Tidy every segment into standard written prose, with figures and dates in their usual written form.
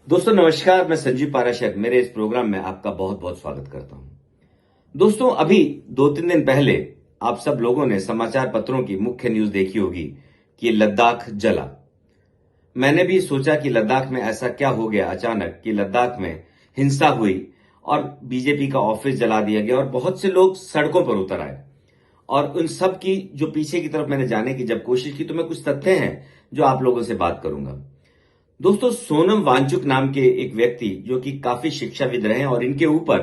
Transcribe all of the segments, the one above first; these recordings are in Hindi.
दोस्तों नमस्कार, मैं संजीव पाराशर मेरे इस प्रोग्राम में आपका बहुत बहुत स्वागत करता हूं। दोस्तों अभी 2-3 दिन पहले आप सब लोगों ने समाचार पत्रों की मुख्य न्यूज देखी होगी कि लद्दाख जला। मैंने भी सोचा कि लद्दाख में ऐसा क्या हो गया अचानक कि लद्दाख में हिंसा हुई और बीजेपी का ऑफिस जला दिया गया और बहुत से लोग सड़कों पर उतर आए। और उन सब की जो पीछे की तरफ मैंने जाने की जब कोशिश की तो मैं कुछ तथ्य हैं जो आप लोगों से बात करूंगा। दोस्तों सोनम वांगचुक नाम के एक व्यक्ति जो कि काफी शिक्षाविद रहे हैं और इनके ऊपर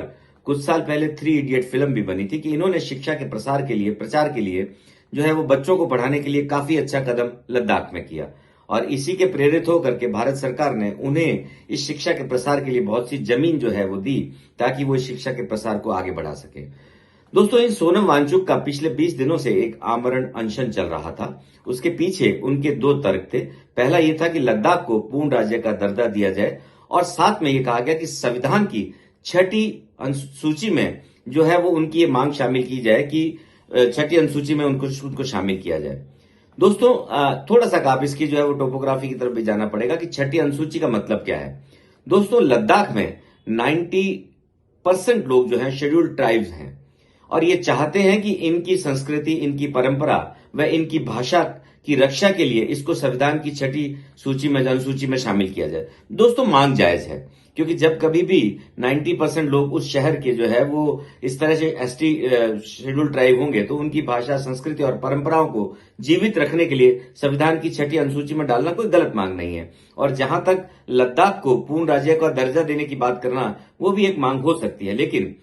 कुछ साल पहले 3 इडियट फिल्म भी बनी थी कि इन्होंने शिक्षा के प्रचार के लिए जो है वो बच्चों को पढ़ाने के लिए काफी अच्छा कदम लद्दाख में किया। और इसी के प्रेरित होकर के भारत सरकार ने उन्हें इस शिक्षा के प्रसार के लिए बहुत सी जमीन जो है वो दी ताकि वो इस शिक्षा के प्रसार को आगे बढ़ा सके। दोस्तों इन सोनम वांगचुक का पिछले 20 दिनों से एक आमरण अनशन चल रहा था। उसके पीछे उनके 2 तर्क थे। पहला यह था कि लद्दाख को पूर्ण राज्य का दर्जा दिया जाए और साथ में यह कहा गया कि संविधान की 6ठी अनुसूची में जो है वो उनकी ये मांग शामिल की जाए कि 6ठी अनुसूची में उनको शामिल किया जाए। दोस्तों थोड़ा सा आप इसकी जो है वो टोपोग्राफी की तरफ भी जाना पड़ेगा कि 6ठी अनुसूची का मतलब क्या है। दोस्तों लद्दाख में 90% लोग जो है शेड्यूल्ड ट्राइब्स हैं और ये चाहते हैं कि इनकी संस्कृति, इनकी परंपरा व इनकी भाषा की रक्षा के लिए इसको संविधान की 6ठी अनुसूची में शामिल किया जाए। दोस्तों मांग जायज है क्योंकि जब कभी भी 90% लोग उस शहर के जो है वो इस तरह से एसटी शेड्यूल ट्राइब होंगे तो उनकी भाषा, संस्कृति और परंपराओं को जीवित रखने के लिए संविधान की 6ठी अनुसूची में डालना कोई गलत मांग नहीं है। और जहां तक लद्दाख को पूर्ण राज्य का दर्जा देने की बात करना, वो भी एक मांग हो सकती है। लेकिन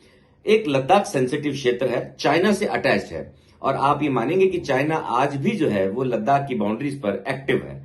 एक लद्दाख सेंसिटिव क्षेत्र है, चाइना से अटैच्ड है और आप ये मानेंगे कि चाइना आज भी जो है वो लद्दाख की बाउंड्रीज पर एक्टिव है।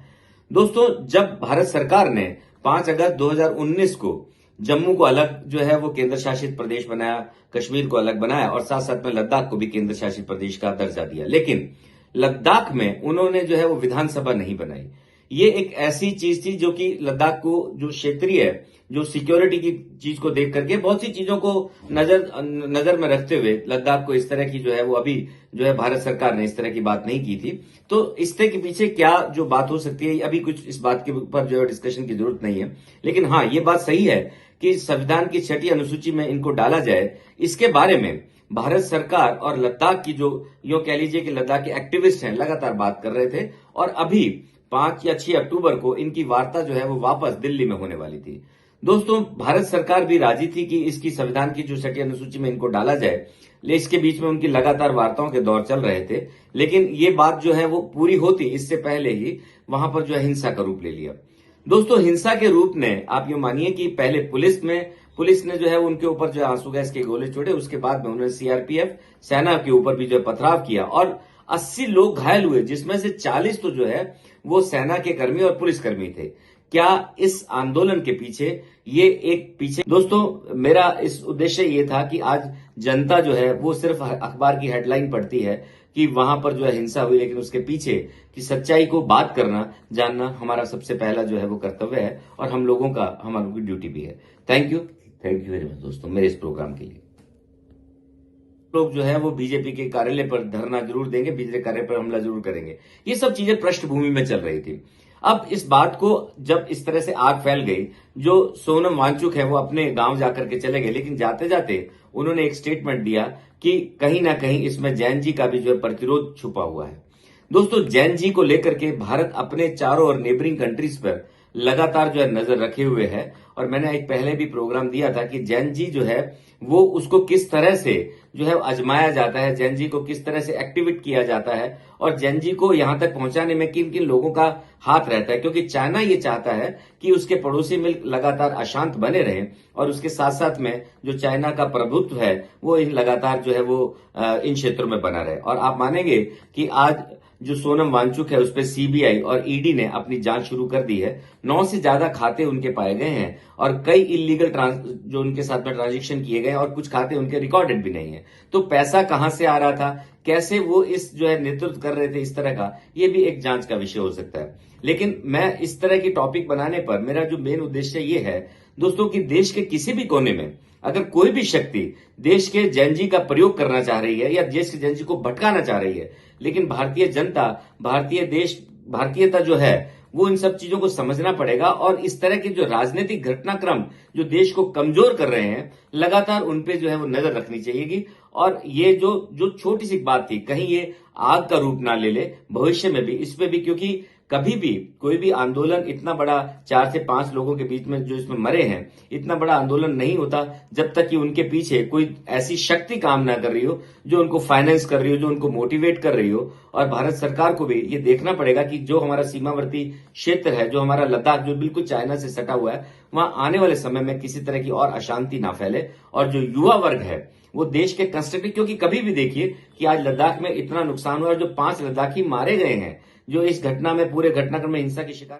दोस्तों जब भारत सरकार ने 5 अगस्त 2019 को जम्मू को अलग जो है वो केंद्र शासित प्रदेश बनाया, कश्मीर को अलग बनाया और साथ साथ में लद्दाख को भी केंद्र शासित प्रदेश का दर्जा दिया, लेकिन लद्दाख में उन्होंने जो है वो विधानसभा नहीं बनाई। ये एक ऐसी चीज थी जो कि लद्दाख को जो क्षेत्रीय जो सिक्योरिटी की चीज को देख करके बहुत सी चीजों को नजर में रखते हुए लद्दाख को इस तरह की जो है वो अभी जो है भारत सरकार ने इस तरह की बात नहीं की थी। तो इसके के पीछे क्या जो बात हो सकती है, अभी कुछ इस बात के ऊपर जो है डिस्कशन की जरूरत नहीं है। लेकिन हाँ ये बात सही है कि संविधान की 6ठी अनुसूची में इनको डाला जाए। इसके बारे में भारत सरकार और लद्दाख की जो यो कह लीजिए कि लद्दाख के एक्टिविस्ट हैं लगातार बात कर रहे थे और अभी 5 या 6 अक्टूबर को इनकी वार्ता जो है वो वापस दिल्ली में होने वाली थी। दोस्तों भारत सरकार भी राजी थी कि इसकी संविधान की जो 6ठी अनुसूची में इनको डाला जाए, लेकिन इसके बीच में उनकी लगातार वार्ताओं के दौर चल रहे थे। लेकिन ये बात जो है वो पूरी होती इससे पहले ही वहां पर जो है हिंसा का रूप ले लिया। दोस्तों हिंसा के रूप ने आप ये मानिए कि पहले पुलिस ने जो है उनके ऊपर जो आंसू गैस के गोले छोड़े, उसके बाद में उन्होंने सीआरपीएफ सेना के ऊपर भी जो है पथराव किया और 80 लोग घायल हुए, जिसमें से 40 तो जो है वो सेना के कर्मी और पुलिसकर्मी थे। क्या इस आंदोलन के पीछे दोस्तों मेरा इस उद्देश्य ये था कि आज जनता जो है वो सिर्फ अखबार की हेडलाइन पढ़ती है कि वहां पर जो है हिंसा हुई, लेकिन उसके पीछे की सच्चाई को बात करना, जानना हमारा सबसे पहला जो है वो कर्तव्य है और हम लोगों का हमारी ड्यूटी भी है। थैंक यू वेरी मच दोस्तों मेरे इस प्रोग्राम के लिए। लोग जो है वो बीजेपी के कार्यालय पर धरना जरूर देंगे, बीजेपी कार्यालय पर हमला जरूर करेंगे, ये सब चीजें पृष्ठभूमि में चल रही थी। अब इस बात को जब इस तरह से आग फैल गई, जो सोनम वांगचुक है वो अपने गांव जाकर के चले गए, लेकिन जाते जाते उन्होंने एक स्टेटमेंट दिया कि कहीं ना कहीं इसमें जैन जी का भी जो है प्रतिरोध छुपा हुआ है। दोस्तों जैन जी को लेकर के भारत अपने चारों और नेबरिंग कंट्रीज पर लगातार जो है नजर रखे हुए है और मैंने एक पहले भी प्रोग्राम दिया था कि जैन जी जो है वो उसको किस तरह से जो है आजमाया जाता है, जैन जी को किस तरह से एक्टिवेट किया जाता है और जैन जी को यहां तक पहुंचाने में किन किन लोगों का हाथ रहता है, क्योंकि चाइना ये चाहता है कि उसके पड़ोसी मुल्क लगातार अशांत बने रहें और उसके साथ साथ में जो चाइना का प्रभुत्व है वो इन लगातार जो है वो इन क्षेत्रों में बना रहे। और आप मानेंगे कि आज जो सोनम वांगचुक है उस पर सीबीआई और ईडी ने अपनी जांच शुरू कर दी है। 9 से ज्यादा खाते उनके पाए गए हैं और कई इलीगल जो उनके साथ में ट्रांजैक्शन किए गए और कुछ खाते उनके रिकॉर्डेड भी नहीं है। तो पैसा कहां से आ रहा था, कैसे वो इस जो है नेतृत्व कर रहे थे इस तरह का, ये भी एक जांच का विषय हो सकता है। लेकिन मैं इस तरह की टॉपिक बनाने पर मेरा जो मेन उद्देश्य ये है दोस्तों कि देश के किसी भी कोने में अगर कोई भी शक्ति देश के जैन जी का प्रयोग करना चाह रही है या देश के जैन जी को भटकाना चाह रही है, लेकिन भारतीय जनता, भारतीयता जो है वो इन सब चीजों को समझना पड़ेगा और इस तरह के जो राजनीतिक घटनाक्रम जो देश को कमजोर कर रहे हैं, लगातार उन पे जो है वो नजर रखनी चाहिएगी। और ये जो जो छोटी सी बात थी, कहीं ये आग का रूप ना ले ले भविष्य में भी, इस पे भी, क्योंकि कभी भी कोई भी आंदोलन इतना बड़ा 4 से 5 लोगों के बीच में जो इसमें मरे हैं, इतना बड़ा आंदोलन नहीं होता जब तक कि उनके पीछे कोई ऐसी शक्ति काम ना कर रही हो जो उनको फाइनेंस कर रही हो, जो उनको मोटिवेट कर रही हो। और भारत सरकार को भी ये देखना पड़ेगा कि जो हमारा सीमावर्ती क्षेत्र है, जो हमारा लद्दाख जो बिल्कुल चाइना से सटा हुआ है, वहां आने वाले समय में किसी तरह की और अशांति ना फैले। और जो युवा वर्ग है वो देश के कंस्ट्रक्टिव, क्योंकि कभी भी देखिए कि आज लद्दाख में इतना नुकसान हुआ है, जो 5 लद्दाखी मारे गए हैं, जो इस घटना में, पूरे घटनाक्रम में हिंसा की शिकार